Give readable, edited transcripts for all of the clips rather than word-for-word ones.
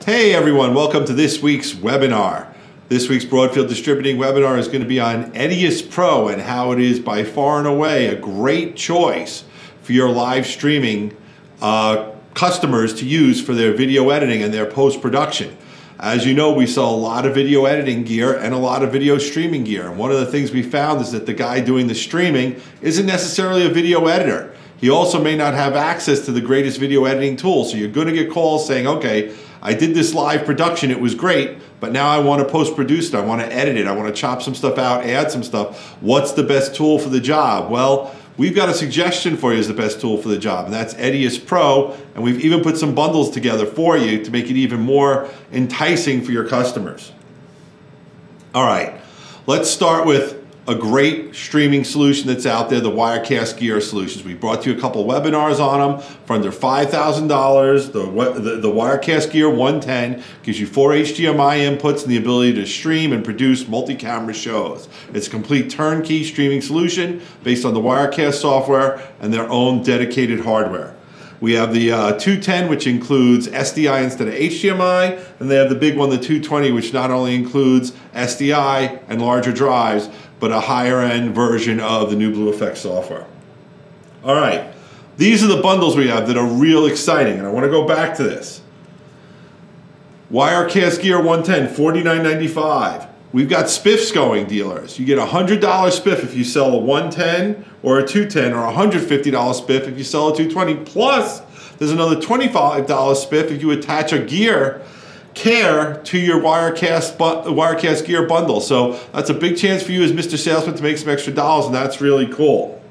Hey everyone, welcome to this week's webinar. This week's Broadfield Distributing webinar is going to be on EDIUS Pro and how it is by far and away a great choice for your live streaming customers to use for their video editing and their post-production. As you know, we sell a lot of video editing gear and a lot of video streaming gear. And one of the things we found is that the guy doing the streaming isn't necessarily a video editor. He also may not have access to the greatest video editing tools. So you're going to get calls saying, okay, I did this live production, it was great, but now I want to post-produce it, I want to edit it, I want to chop some stuff out, add some stuff. What's the best tool for the job? Well, we've got a suggestion for you as the best tool for the job, and that's EDIUS Pro, and we've even put some bundles together for you to make it even more enticing for your customers. All right, let's start with a great streaming solution that's out there, the Wirecast Gear solutions. We brought you a couple webinars on them for under $5,000. The Wirecast Gear 110 gives you 4 HDMI inputs and the ability to stream and produce multi-camera shows. It's a complete turnkey streaming solution based on the Wirecast software and their own dedicated hardware. We have the 210, which includes SDI instead of HDMI, and they have the big one, the 220, which not only includes SDI and larger drives, but a higher end version of the new Blue Effect software. All right, these are the bundles we have that are real exciting, and I want to go back to this. Wirecast Gear 110, $49.95. We've got SPIFFs going, dealers. You get a $100 SPIFF if you sell a 110 or a 210, or a $150 SPIFF if you sell a 220. Plus, there's another $25 SPIFF if you attach a gear care to your Wirecast Gear bundle. So that's a big chance for you as Mr. Salesman to make some extra dollars, and that's really cool.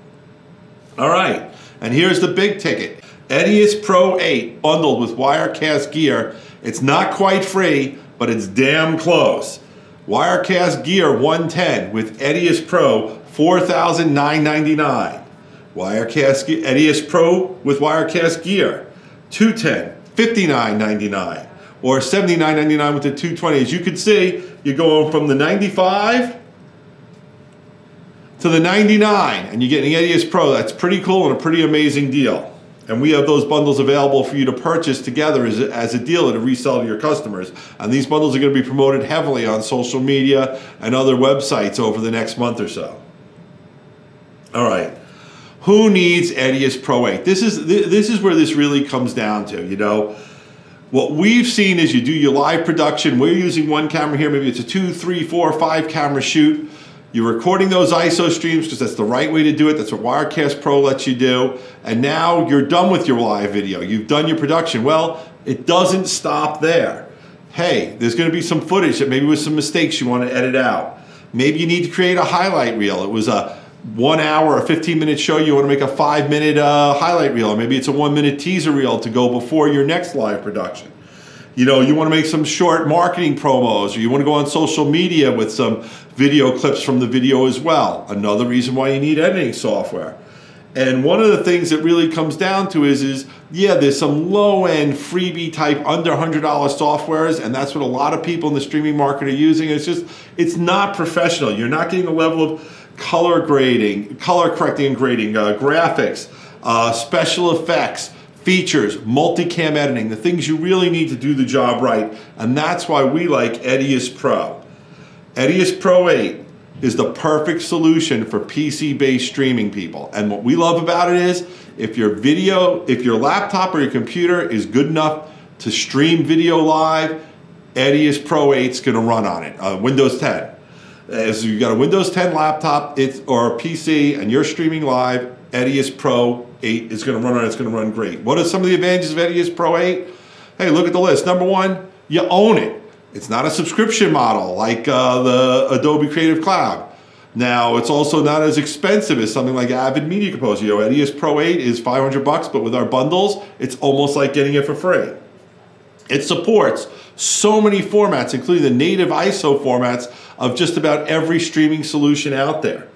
All right, and here's the big ticket. EDIUS Pro 8 bundled with Wirecast Gear. It's not quite free, but it's damn close. Wirecast Gear 110 with EDIUS Pro, $4,999. EDIUS Pro with Wirecast Gear 210, $59.99. Or $79.99 with the 220. As you can see, you're going from the 95 to the 99, and you're getting EDIUS Pro. That's pretty cool and a pretty amazing deal. And we have those bundles available for you to purchase together as a dealer to resell to your customers. And these bundles are going to be promoted heavily on social media and other websites over the next month or so. All right. Who needs EDIUS Pro 8? This is where this really comes down to, you know. What we've seen is you do your live production. We're using one camera here. Maybe it's a 2, 3, 4, 5 camera shoot. You're recording those ISO streams because that's the right way to do it. That's what Wirecast Pro lets you do. And now you're done with your live video. You've done your production. Well, it doesn't stop there. Hey, there's going to be some footage that maybe with some mistakes you want to edit out. Maybe you need to create a highlight reel. It was a 1 hour or 15-minute show. You want to make a 5-minute highlight reel, or maybe it's a 1-minute teaser reel to go before your next live production. You know, you want to make some short marketing promos, or you want to go on social media with some video clips from the video as well. Another reason why you need editing software. And one of the things that really comes down to is yeah, there's some low-end freebie type under $100 softwares, and that's what a lot of people in the streaming market are using. It's not professional. You're not getting the level of color grading, color correcting and grading, graphics, special effects, features, multicam editing, the things you really need to do the job right. And that's why we like EDIUS Pro. EDIUS Pro 8 is the perfect solution for PC-based streaming people. And what we love about it is if your laptop or your computer is good enough to stream video live, EDIUS Pro 8 is going to run on it, Windows 10. So you've got a Windows 10 laptop or a PC and you're streaming live, EDIUS Pro 8 is going to run on it. It's going to run great. What are some of the advantages of EDIUS Pro 8? Hey, look at the list. Number one, you own it. It's not a subscription model like the Adobe Creative Cloud. Now, it's also not as expensive as something like Avid Media Composer. You know, EDIUS Pro 8 is $500, but with our bundles, it's almost like getting it for free. It supports so many formats, including the native ISO formats of just about every streaming solution out there.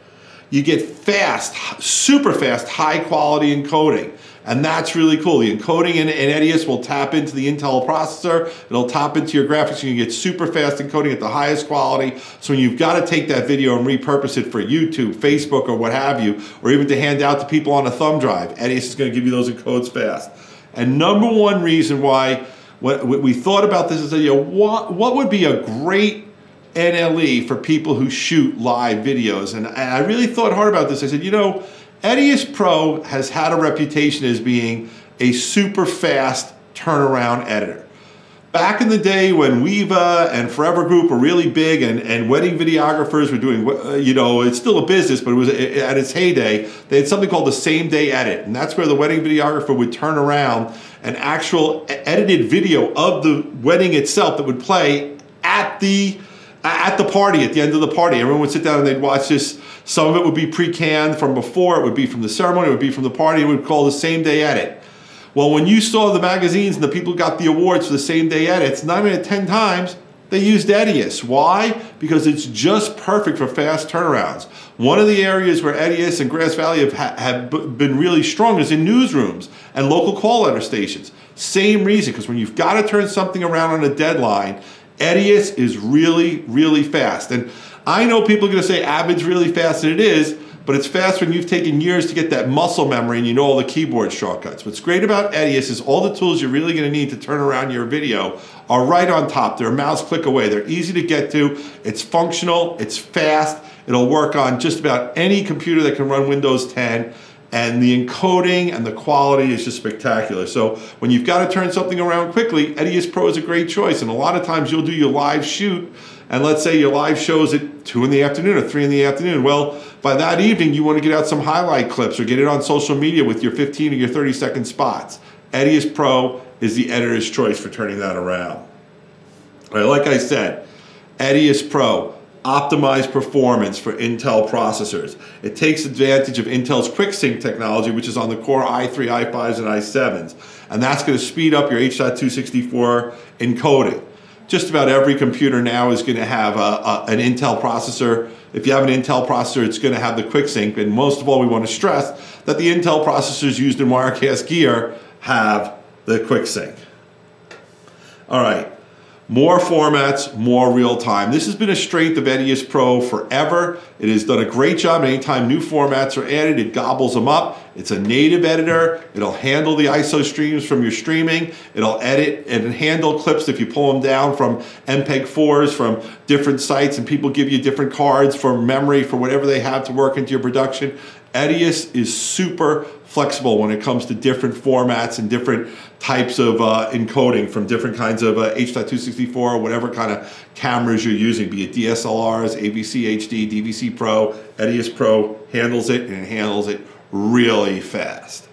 You get fast, super fast, high quality encoding. And that's really cool. The encoding in EDIUS will tap into the Intel processor. It'll tap into your graphics. You can get super fast encoding at the highest quality. So when you've got to take that video and repurpose it for YouTube, Facebook, or what have you, or even to hand out to people on a thumb drive, EDIUS is going to give you those encodes fast. And number one reason why we thought about this and said, you know, what would be a great NLE for people who shoot live videos? And I really thought hard about this. I said, you know, EDIUS Pro has had a reputation as being a super fast turnaround editor. Back in the day when Weva and Forever Group were really big and wedding videographers were doing, you know, it's still a business, but it was at its heyday, they had something called the same day edit. And that's where the wedding videographer would turn around an actual edited video of the wedding itself that would play at the party, at the end of the party. Everyone would sit down and they'd watch this. Some of it would be pre-canned from before, it would be from the ceremony, it would be from the party, it would call the same day edit. Well, when you saw the magazines and the people got the awards for the same day edits, 9 out of 10 times, they used EDIUS. Why? Because it's just perfect for fast turnarounds. One of the areas where EDIUS and Grass Valley have been really strong is in newsrooms and local call letter stations. Same reason, because when you've got to turn something around on a deadline, EDIUS is really, really fast. And I know people are going to say Avid's really fast, and it is, but it's fast when you've taken years to get that muscle memory and you know all the keyboard shortcuts. What's great about EDIUS is all the tools you're really going to need to turn around your video are right on top. They're a mouse click away. They're easy to get to. It's functional. It's fast. It'll work on just about any computer that can run Windows 10. And the encoding and the quality is just spectacular. So when you've got to turn something around quickly, EDIUS Pro is a great choice. And a lot of times you'll do your live shoot, and let's say your live show's at 2 in the afternoon or 3 in the afternoon. Well, by that evening, you want to get out some highlight clips or get it on social media with your 15 or your 30-second spots. EDIUS Pro is the editor's choice for turning that around. All right, like I said, EDIUS Pro, optimized performance for Intel processors. It takes advantage of Intel's QuickSync technology, which is on the Core i3, i5s, and i7s. And that's going to speed up your H.264 encoding. Just about every computer now is going to have an Intel processor. If you have an Intel processor, it's going to have the QuickSync. And most of all, we want to stress that the Intel processors used in Wirecast Gear have the QuickSync. All right. More formats, more real time. This has been a strength of EDIUS Pro forever. It has done a great job. Anytime new formats are added, it gobbles them up. It's a native editor. It'll handle the ISO streams from your streaming. It'll edit and handle clips if you pull them down from MPEG-4s from different sites and people give you different cards for memory for whatever they have to work into your production. EDIUS is super flexible when it comes to different formats and different types of encoding from different kinds of H.264 or whatever kind of cameras you're using, be it DSLRs, AVC HD, DVC Pro. EDIUS Pro handles it, and it handles it really fast.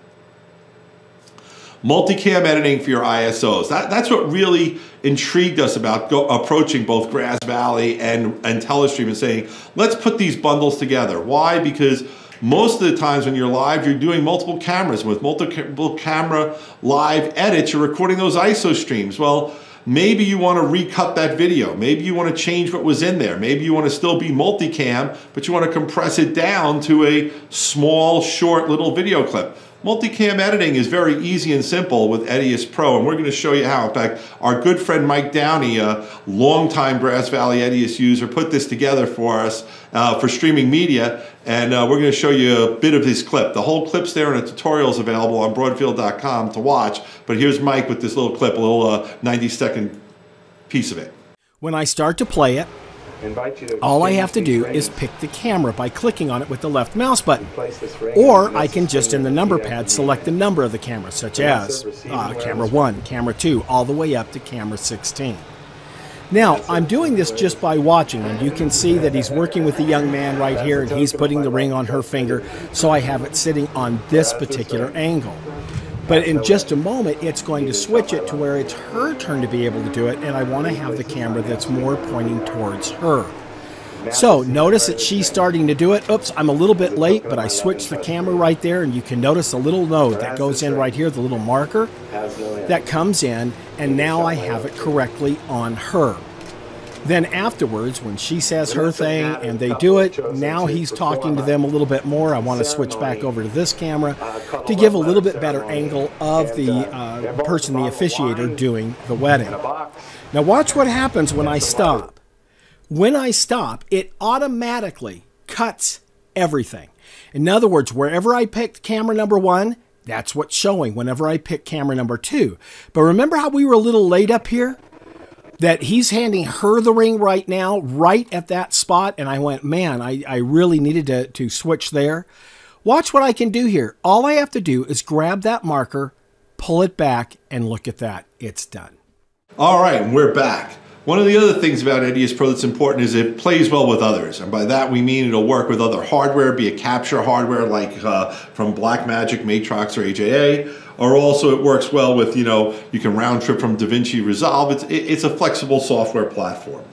Multicam editing for your ISOs. That's what really intrigued us about approaching both Grass Valley and Telestream and saying, let's put these bundles together. Why? Because most of the times when you're live, you're doing multiple cameras. With multiple camera live edits, you're recording those ISO streams. Well, maybe you want to recut that video. Maybe you want to change what was in there. Maybe you want to still be multicam, but you want to compress it down to a small, short little video clip. Multicam editing is very easy and simple with EDIUS Pro, and we're going to show you how. In fact, our good friend Mike Downey, a longtime Grass Valley EDIUS user, put this together for us for streaming media, and we're going to show you a bit of his clip. The whole clip's there, and a tutorial is available on Broadfield.com to watch, but here's Mike with this little clip, a little 90-second piece of it. When I start to play it, all I have to do is pick the camera by clicking on it with the left mouse button. Or I can just in the number pad select the number of the camera, such as camera 1, camera 2, all the way up to camera 16. Now, I'm doing this just by watching, and you can see that he's working with the young man right here, and he's putting the ring on her finger, so I have it sitting on this particular angle. But in just a moment, it's going to switch it to where it's her turn to be able to do it, and I want to have the camera that's more pointing towards her. So notice that she's starting to do it. Oops, I'm a little bit late, but I switched the camera right there, and you can notice a little node that goes in right here, the little marker that comes in, and now I have it correctly on her. Then afterwards, when she says her thing and they do it, now he's talking to them a little bit more. I want to switch back over to this camera to give a little bit better angle of the person, the officiator, doing the wedding. Now watch what happens when I stop. When I stop, it automatically cuts everything. In other words, wherever I picked camera number 1, That's what's showing whenever I pick camera number 2. But remember how we were a little late up here? That he's handing her the ring right now, right at that spot. And I went, man, I really needed to switch there. Watch what I can do here. All I have to do is grab that marker, pull it back, and look at that. It's done. All right, and we're back. One of the other things about EDIUS Pro that's important is it plays well with others. And by that we mean it'll work with other hardware, be it capture hardware like from Blackmagic, Matrox, or AJA. Or also it works well with, you can round trip from DaVinci Resolve. It's a flexible software platform.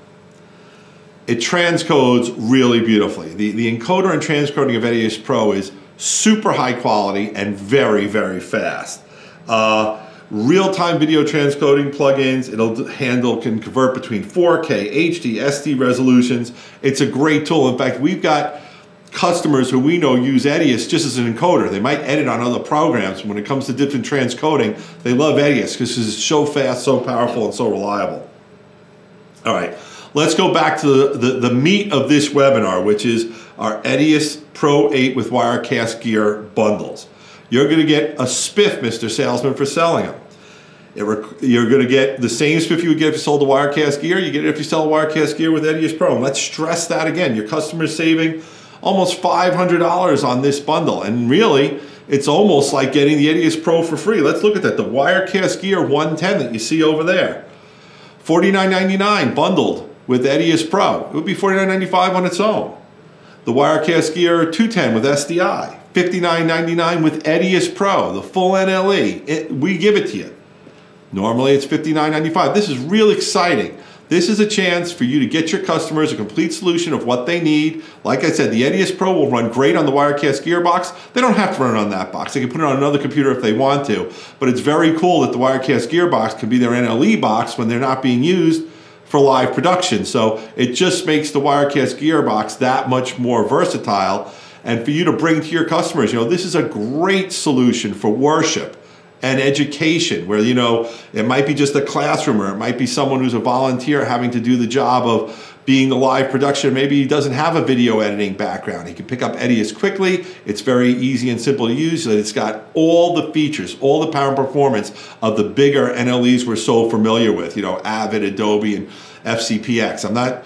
It transcodes really beautifully. The encoder and transcoding of EDIUS Pro is super high quality and very, very fast. Real-time video transcoding plugins, can convert between 4K, HD, SD resolutions. It's a great tool. In fact, we've got customers who we know use EDIUS just as an encoder. They might edit on other programs. When it comes to different transcoding, they love EDIUS because it's so fast, so powerful, and so reliable. All right, let's go back to the meat of this webinar, which is our EDIUS Pro 8 with Wirecast Gear bundles. You're going to get a SPIFF, Mr. Salesman, for selling them. You're going to get the same SPIFF you would get if you sold the Wirecast Gear. You get it if you sell a Wirecast Gear with EDIUS Pro. And let's stress that again. Your customer's saving almost $500 on this bundle. And really, it's almost like getting the EDIUS Pro for free. Let's look at that. The Wirecast Gear 110 that you see over there. $49.99 bundled with EDIUS Pro. It would be $49.95 on its own. The Wirecast Gear 210 with SDI. $59.99 with EDIUS Pro, the full NLE. We give it to you. Normally it's $59.95. This is real exciting. This is a chance for you to get your customers a complete solution of what they need. Like I said, the EDIUS Pro will run great on the Wirecast Gear box. They don't have to run it on that box. They can put it on another computer if they want to. But it's very cool that the Wirecast Gear box can be their NLE box when they're not being used for live production. So it just makes the Wirecast Gear box that much more versatile. And for you to bring to your customers, this is a great solution for worship and education where, it might be just a classroom or it might be someone who's a volunteer having to do the job of being the live production. Maybe he doesn't have a video editing background. He can pick up EDIUS quickly. It's very easy and simple to use. It's got all the features, all the power and performance of the bigger NLEs we're so familiar with, Avid, Adobe, and FCPX.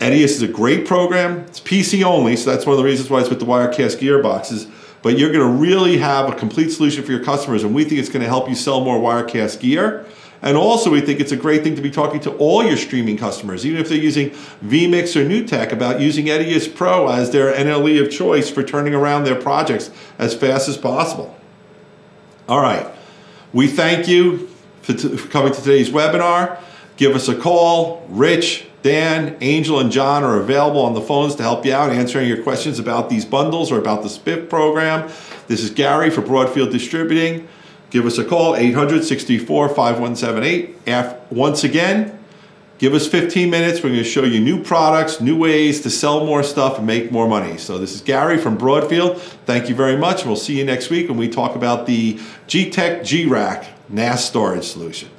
EDIUS is a great program. It's PC only, so that's one of the reasons why it's with the Wirecast gearboxes. But you're going to really have a complete solution for your customers, and we think it's going to help you sell more Wirecast gear. And also, we think it's a great thing to be talking to all your streaming customers, even if they're using vMix or NewTek, about using EDIUS Pro as their NLE of choice for turning around their projects as fast as possible. All right. We thank you for coming to today's webinar. Give us a call. Rich, Dan, Angel, and John are available on the phones to help you out answering your questions about these bundles or about the SPIFF program. This is Gary for Broadfield Distributing. Give us a call, 800-634-5178. Once again, give us 15 minutes. We're going to show you new products, new ways to sell more stuff and make more money. So this is Gary from Broadfield. Thank you very much. We'll see you next week when we talk about the G-Tech G-Rack NAS storage solution.